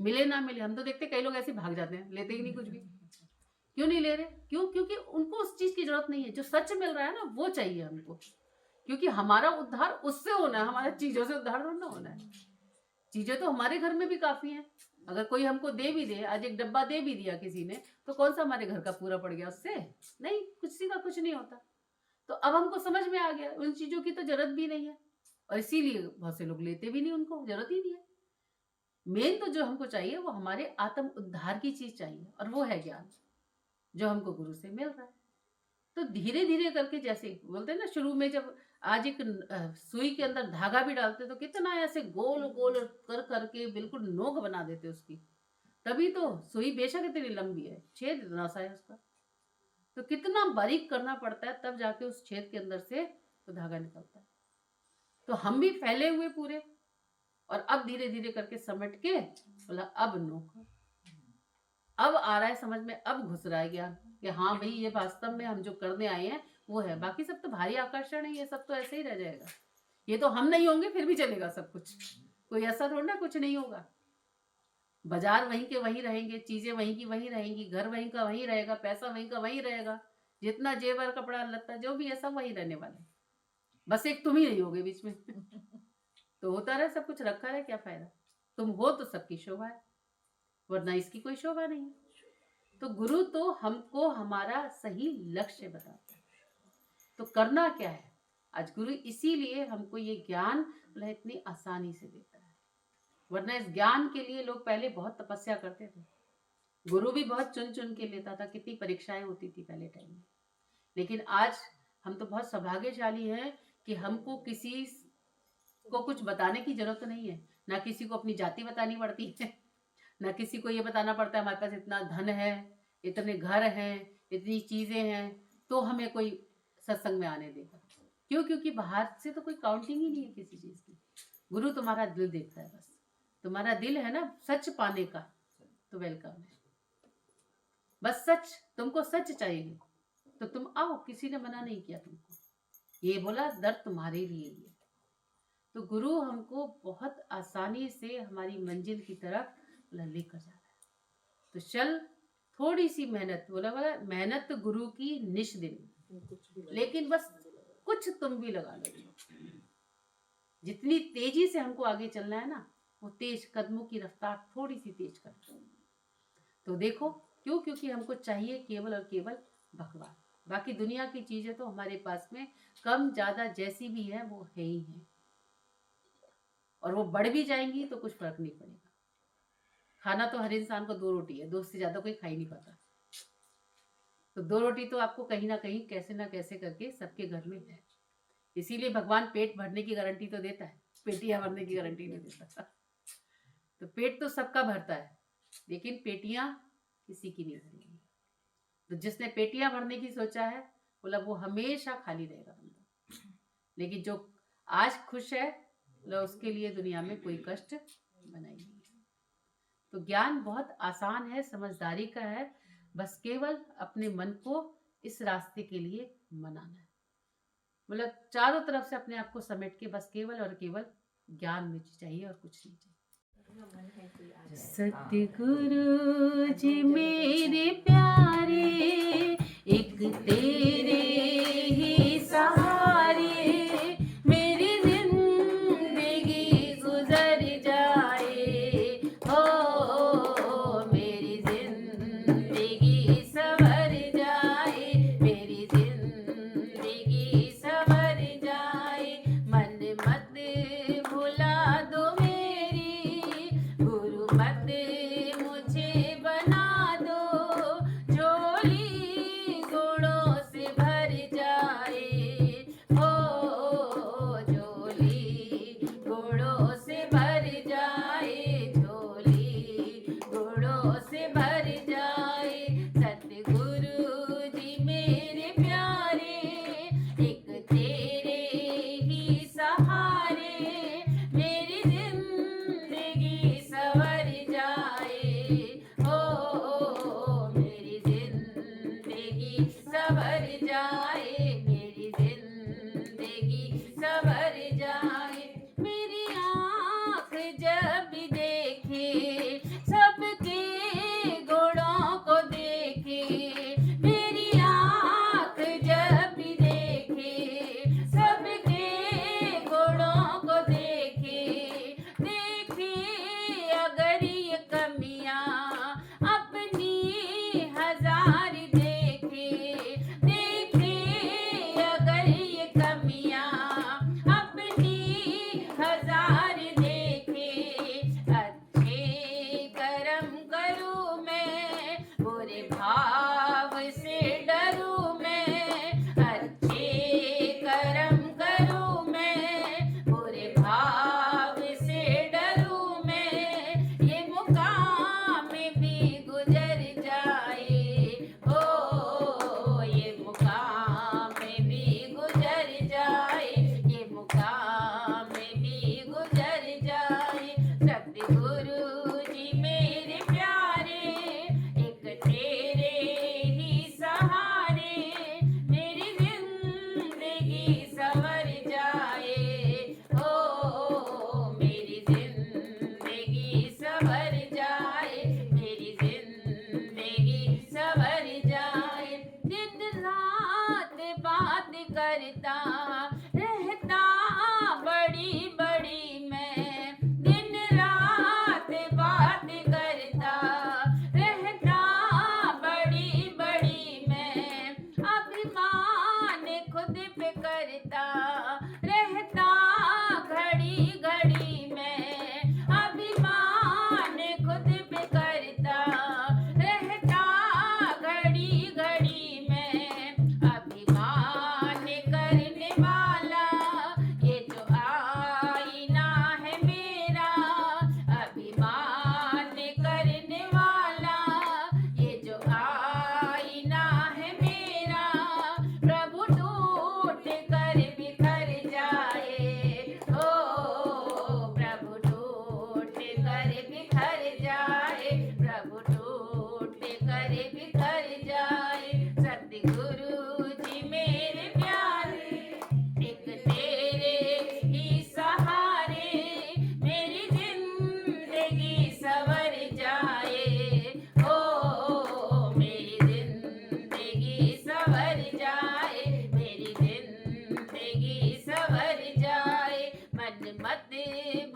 मिले ना मिले। हम तो देखते कई लोग ऐसे भाग जाते हैं, लेते ही नहीं कुछ भी। क्यों नहीं ले रहे? क्यों? क्योंकि उनको उस चीज की जरूरत नहीं है, जो सच मिल रहा है ना वो चाहिए हमको, क्योंकि हमारा उद्धार उससे होना है, हमारा चीजों से उद्धार ना होना है। चीजें तो हमारे घर में भी काफी हैं। अगर कोई हमको दे भी दे, आज एक डब्बा दे भी दिया किसी ने, तो कौन सा हमारे घर का पूरा पड़ गया उससे? नहीं, किसी का कुछ नहीं होता। तो अब हमको समझ में आ गया उन चीजों की तो जरूरत भी नहीं है, और इसीलिए बहुत से लोग लेते भी नहीं, उनको जरूरत ही नहीं है। मेन तो जो हमको चाहिए वो हमारे आत्म उद्धार की चीज चाहिए, और वो है ज्ञान, जो हमको गुरु से मिल रहा है। तो धीरे धीरे करके, जैसे बोलते हैं ना, शुरू में जब आज एक सुई के अंदर धागा भी डालते तो कितना ऐसे गोल गोल कर करके बिल्कुल नोक बना देते उसकी, तभी तो सुई बेशक इतनी लंबी है, छेद इतना सा है उसका, तो कितना बारीक करना पड़ता है तब जाके उस छेद के अंदर से तो धागा निकलता है। तो हम भी फैले हुए पूरे, और अब धीरे धीरे करके समेट के बोला अब नोक, अब आ रहा है समझ में, अब घुस रहा है ज्ञान कि हाँ भाई ये वास्तव में हम जो करने आए हैं वो है। बाकी सब तो भारी आकर्षण है, ये सब तो ऐसे ही रह जाएगा, ये तो हम नहीं होंगे फिर भी चलेगा सब कुछ, कोई ऐसा थोड़ा ना कुछ नहीं होगा। बाजार वहीं के वहीं रहेंगे, चीजें वहीं की वहीं रहेंगी, घर वहीं का वहीं रहेगा, पैसा वहीं का वहीं रहेगा, जितना जेवर कपड़ा लत्ता जो भी है सब वहीं रहने वाले, बस एक तुम ही नहीं होगे बीच में। तो होता रहे सब कुछ, रखा रहे, क्या फायदा? तुम हो तो सबकी शोभा है, वरना इसकी कोई शोभा नहीं है। तो गुरु तो हमको हमारा सही लक्ष्य बताता है, तो करना क्या है। आज गुरु इसीलिए हमको ये ज्ञान इतनी आसानी से देता है, वरना इस ज्ञान के लिए लोग पहले बहुत तपस्या करते थे, गुरु भी बहुत चुन चुन के लेता था, कितनी परीक्षाएं होती थी पहले टाइम में। लेकिन आज हम तो बहुत सौभाग्यशाली हैं कि हमको किसी को कुछ बताने की जरूरत नहीं है, ना किसी को अपनी जाति बतानी पड़ती है, ना किसी को ये बताना पड़ता है हमारे पास इतना धन है, इतने घर हैं, इतनी चीजें हैं तो हमें कोई सत्संग में आने देगा। क्यों? क्योंकि बाहर से तो कोई काउंटिंग ही नहीं है किसी चीज की। गुरु तुम्हारा दिल देखता है, बस तुम्हारा दिल है ना सच पाने का, तो वेलकम है। बस सच, तुमको सच चाहिए तो तुम आओ, किसी ने मना नहीं किया तुमको, ये बोला दर तुम्हारे लिए ही है। तो गुरु हमको बहुत आसानी से हमारी मंजिल की तरफ लेकर जा रहा है। तो चल, थोड़ी सी मेहनत, बोला मेहनत तो गुरु की निश दिन, लेकिन बस कुछ तुम भी लगा लो। जितनी तेजी से हमको आगे चलना है ना, वो तेज कदमों की रफ्तार थोड़ी सी तेज कर दो। तो देखो क्यों? क्योंकि हमको चाहिए केवल और केवल भगवान। बाकी दुनिया की चीजें तो हमारे पास में कम ज्यादा जैसी भी है वो है ही है, और वो बढ़ भी जाएंगी तो कुछ फर्क नहीं पड़ेगा। खाना तो हर इंसान को 2 रोटी है, 2 से ज्यादा कोई खा ही नहीं पाता, तो 2 रोटी तो आपको कहीं ना कहीं कैसे ना कैसे करके सबके घर में है। इसीलिए भगवान पेट भरने की गारंटी तो देता है, पेटियां भरने की गारंटी नहीं देता। तो पेट तो सबका भरता है, लेकिन पेटियां किसी की नहीं भरेगी। तो जिसने पेटियां भरने की सोचा है, बोला वो हमेशा खाली रहेगा बंदा। लेकिन जो आज खुश है, बोला उसके लिए दुनिया में कोई कष्ट बनाई नहीं। तो ज्ञान बहुत आसान है, समझदारी का है, बस केवल अपने मन को इस रास्ते के लिए मनाना है। मतलब चारों तरफ से अपने आप को समेट के बस केवल और केवल ज्ञान में चाहिए और कुछ नहीं चाहिए। सतगुरु जी मेरे प्यारे, एक तेरे ही सहारे मेरी जिंदगी गुजर जाए, हो मेरी जिंदगी संवर जाए, मेरी जिंदगी संवर जाए। मन मत भुला दो मेरी, गुरु मत मुझे बना दो, झोली गुणों से भर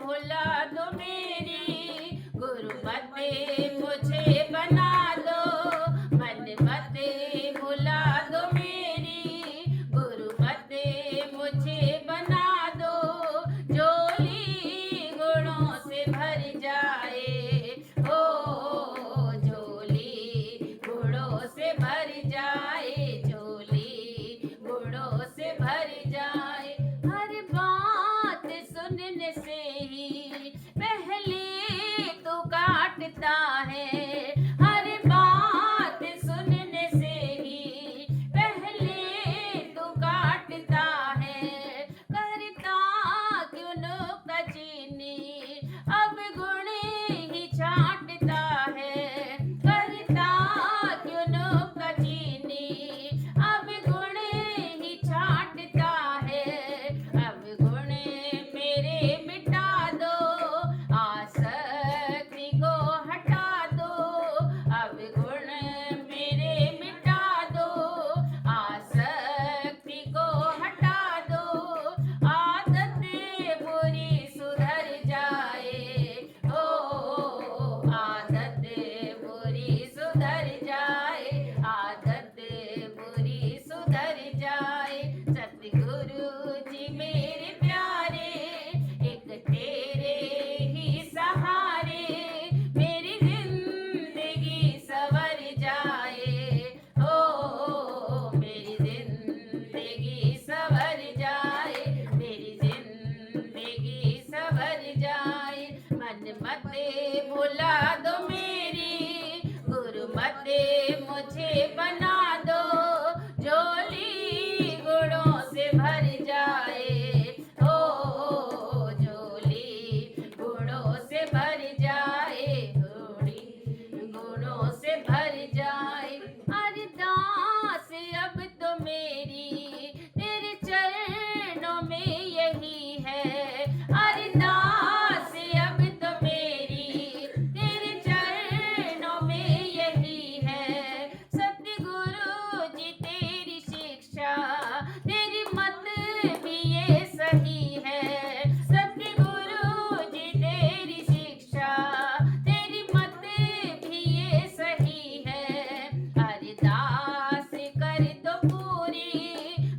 भुला दो मेरी, गुरुमते मुझे बना दो, मनमते भुला दो मेरी, गुरुमते मुझे बना दो, झोली गुणों से भर जाए, ओ झोली गुणों से भर जाए, झोली गुणों से भर जाए। हर बात सुनने से ही पहले तो काटता है, हर बात सुनने से ही पहले तो काटता है, करता क्यों नुक्ताचीनी अब गुण ही छांटता है, करता क्यों नुक्ताचीनी अब गुण ही छांटता है, अब गुण मेरे मिटा दो, आसक्ति को हटा दो, अब गुण मेरे मिटा दो, आसक्ति को हटा दो, आदतें बुरी सुधर जाए, ओ आदतें बुरी सुधर जाए, आदतें बुरी सुधर जाए। सतगुरु जी मेरे प्यारे, एक तेरे ही सहारे मेरी जिंदगी सवर जाए, ओ मेरी जिंदगी सवर जाए, मेरी जिंदगी सवर जाए। मनमते भुला दो मेरी, गुरुमते मुझे बना दो, झोली गुणों से भर जाए, ओ झोली गुणों से भर जाए, झोली गुणों से भर जाए। अरदास अब तो मेरी तेरे चरणों में यही है, अरदास अब तो मेरी तेरे चरणों में यही है, सतगुरु जी तेरी शिक्षा तेरी मत भी ये सही है, सतगुरु जी तेरी शिक्षा तेरी मत भी ये सही है, अरदास कर दो पूरी,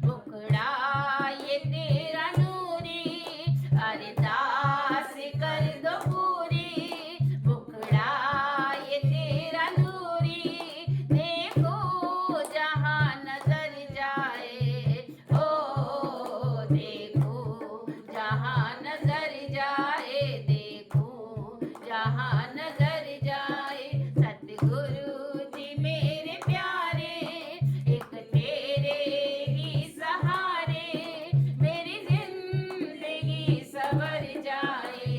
मुखड़ा ये तेरा नूरी, अरदास कर दो पूरी, मुखड़ा ये तेरा नूरी, देखो जहाँ नजर जाए, ओ देखो जहाँ नजर जाए, देखो जहाँ नजर जाए। सतगुरु जी मेरे प्यारे, एक तेरे ही सहारे मेरी जिंदगी सवर जाए,